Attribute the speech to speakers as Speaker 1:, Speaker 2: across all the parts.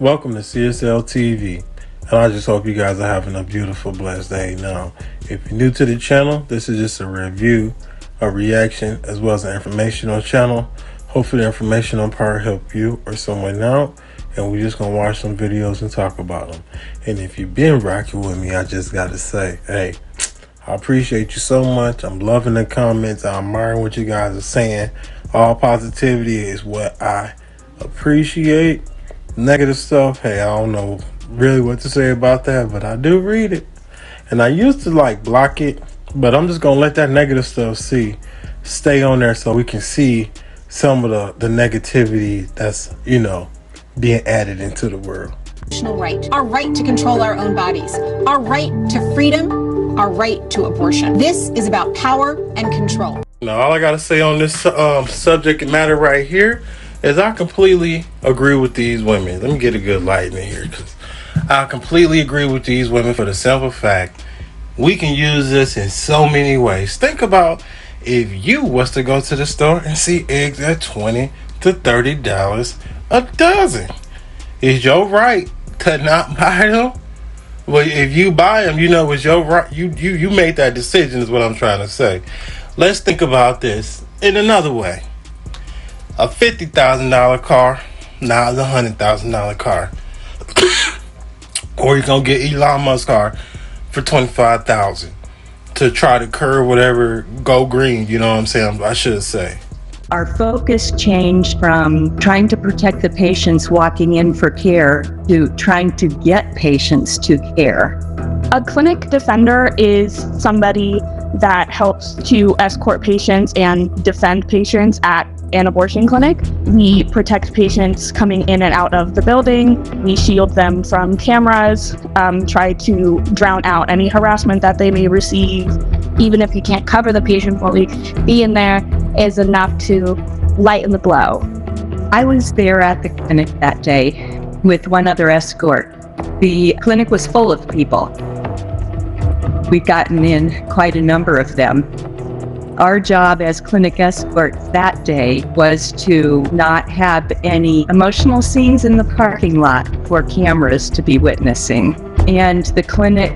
Speaker 1: Welcome to CSL TV, and I just hope you guys are having a beautiful, blessed day. Now, if you're new to the channel, this is just a review, a reaction, as well as an informational channel. Hopefully the informational part help you or someone out, and we're just going to watch some videos and talk about them. And if you've been rocking with me, I just got to say, hey, I appreciate you so much. I'm loving the comments. I'm admiring what you guys are saying. All positivity is what I appreciate. Negative stuff, hey, I don't know really what to say about that, but I do read it. And I used to block it, but I'm just gonna let that negative stuff stay on there so we can see some of the negativity that's being added into the world.
Speaker 2: Right. Our right to control our own bodies, our right to freedom, our right to abortion. This is about power and control.
Speaker 1: Now, all I gotta say on this subject matter right here is I completely agree with these women. Let me get a good light in here, because I completely agree with these women for the simple fact we can use this in so many ways. Think about if you was to go to the store and see eggs at $20 to $30 a dozen. Is your right to not buy them? Well, if you buy them, it's your right. You made that decision is what I'm trying to say. Let's think about this in another way. A $50,000 car, now it's a $100,000 car. Or you're going to get Elon Musk's car for $25,000 to try to curb whatever, go green, you know what I'm saying? I should say.
Speaker 3: Our focus changed from trying to protect the patients walking in for care to trying to get patients to care.
Speaker 4: A clinic defender is somebody that helps to escort patients and defend patients at an abortion clinic. We protect patients coming in and out of the building. We shield them from cameras, try to drown out any harassment that they may receive. Even if you can't cover the patient fully, being there is enough to lighten the blow.
Speaker 3: I was there at the clinic that day with one other escort. The clinic was full of people. We'd gotten in quite a number of them. Our job as clinic escorts that day was to not have any emotional scenes in the parking lot for cameras to be witnessing. And the clinic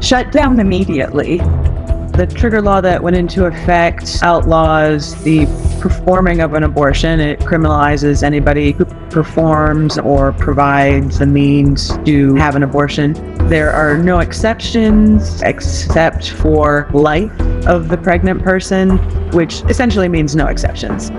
Speaker 3: shut down immediately.
Speaker 5: The trigger law that went into effect outlaws the performing of an abortion. It criminalizes anybody who performs or provides the means to have an abortion. There are no exceptions except for life of the pregnant person, which essentially means no exceptions.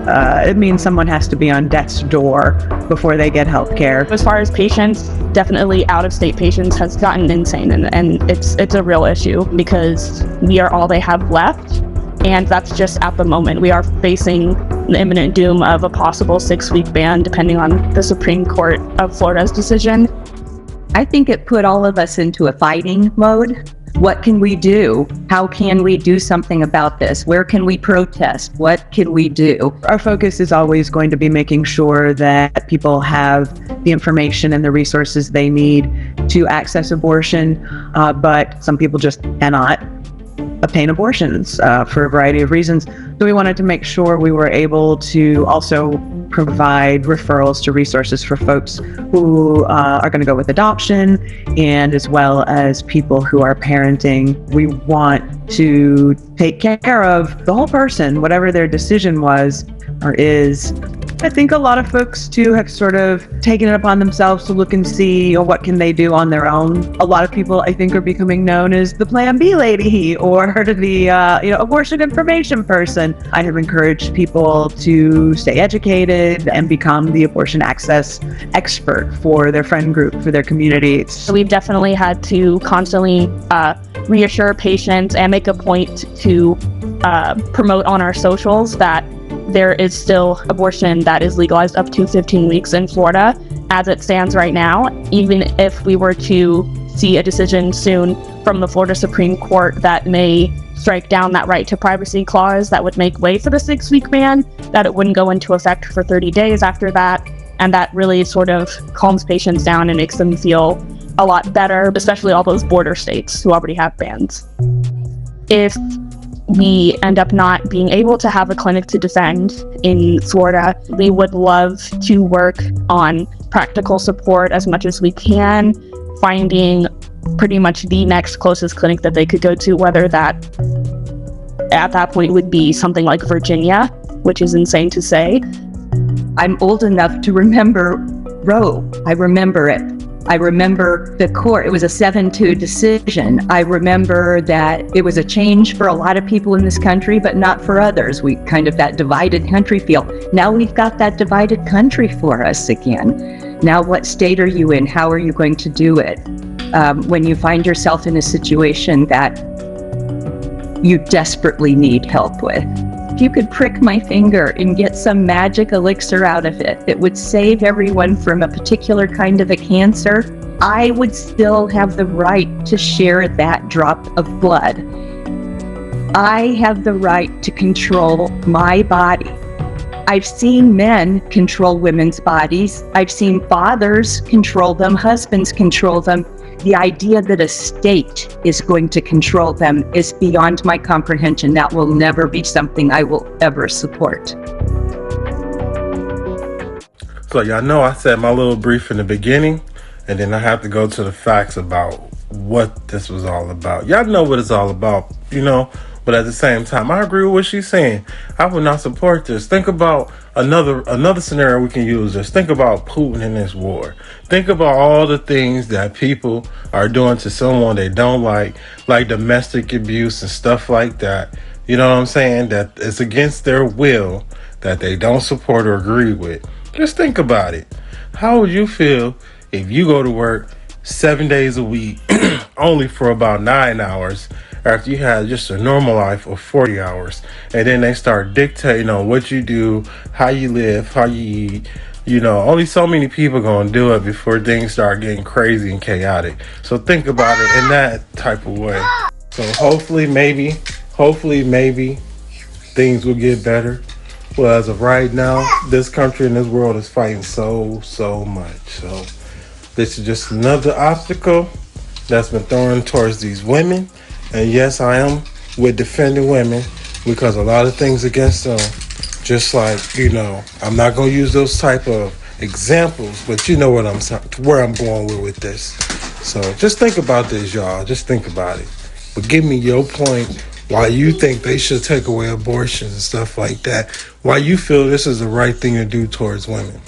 Speaker 5: It means someone has to be on death's door before they get health care.
Speaker 4: As far as patients, definitely out-of-state patients has gotten insane, and it's a real issue because we are all they have left, and that's just at the moment. We are facing the imminent doom of a possible 6-week ban depending on the Supreme Court of Florida's decision.
Speaker 3: I think it put all of us into a fighting mode. What can we do? How can we do something about this? Where can we protest? What can we do?
Speaker 5: Our focus is always going to be making sure that people have the information and the resources they need to access abortion, but some people just cannot obtain abortions for a variety of reasons. So we wanted to make sure we were able to also provide referrals to resources for folks who are going to go with adoption, and as well as people who are parenting. We want to take care of the whole person, whatever their decision was or is. I think a lot of folks too have sort of taken it upon themselves to look and see what can they do on their own. A lot of people, I think, are becoming known as the Plan B lady or the abortion information person. I have encouraged people to stay educated and become the abortion access expert for their friend group, for their communities.
Speaker 4: So we've definitely had to constantly reassure patients and make a point to promote on our socials that there is still abortion that is legalized up to 15 weeks in Florida as it stands right now. Even if we were to see a decision soon from the Florida Supreme Court that may strike down that right to privacy clause that would make way for the 6-week ban, that it wouldn't go into effect for 30 days after that. And that really sort of calms patients down and makes them feel a lot better, especially all those border states who already have bans. If we end up not being able to have a clinic to defend in Florida, we would love to work on practical support as much as we can, finding pretty much the next closest clinic that they could go to, whether that at that point would be something like Virginia, which is insane to say.
Speaker 3: I'm old enough to remember Roe. I remember it. I remember the court. It was a 7-2 decision. I remember that it was a change for a lot of people in this country, but not for others. We kind of that divided country feel. Now we've got that divided country for us again. Now, what state are you in? How are you going to do it? When you find yourself in a situation that you desperately need help with. If you could prick my finger and get some magic elixir out of it that would save everyone from a particular kind of a cancer, I would still have the right to share that drop of blood. I have the right to control my body. I've seen men control women's bodies. I've seen fathers control them, husbands control them. The idea that a state is going to control them is beyond my comprehension. That will never be something I will ever support.
Speaker 1: So y'all know I said my little brief in the beginning, and then I have to go to the facts about what this was all about. Y'all know what it's all about, you know, but at the same time, I agree with what she's saying. I would not support this. Think about another scenario we can use this. Think about Putin in this war. Think about all the things that people are doing to someone they don't like domestic abuse and stuff like that. You know what I'm saying? That it's against their will, that they don't support or agree with. Just think about it. How would you feel if you go to work 7 days a week, only for about 9 hours, after you had just a normal life of 40 hours, and then they start dictating on what you do, how you live, how you eat? You know, only so many people gonna do it before things start getting crazy and chaotic. So think about it in that type of way. So hopefully maybe things will get better. Well, as of right now, this country and this world is fighting so much. So this is just another obstacle that's been thrown towards these women. And yes, I am with defending women, because a lot of things against them, just like, you know, I'm not going to use those type of examples, but you know where I'm going with this. So just think about this, y'all. Just think about it. But give me your point why you think they should take away abortions and stuff like that. Why you feel this is the right thing to do towards women.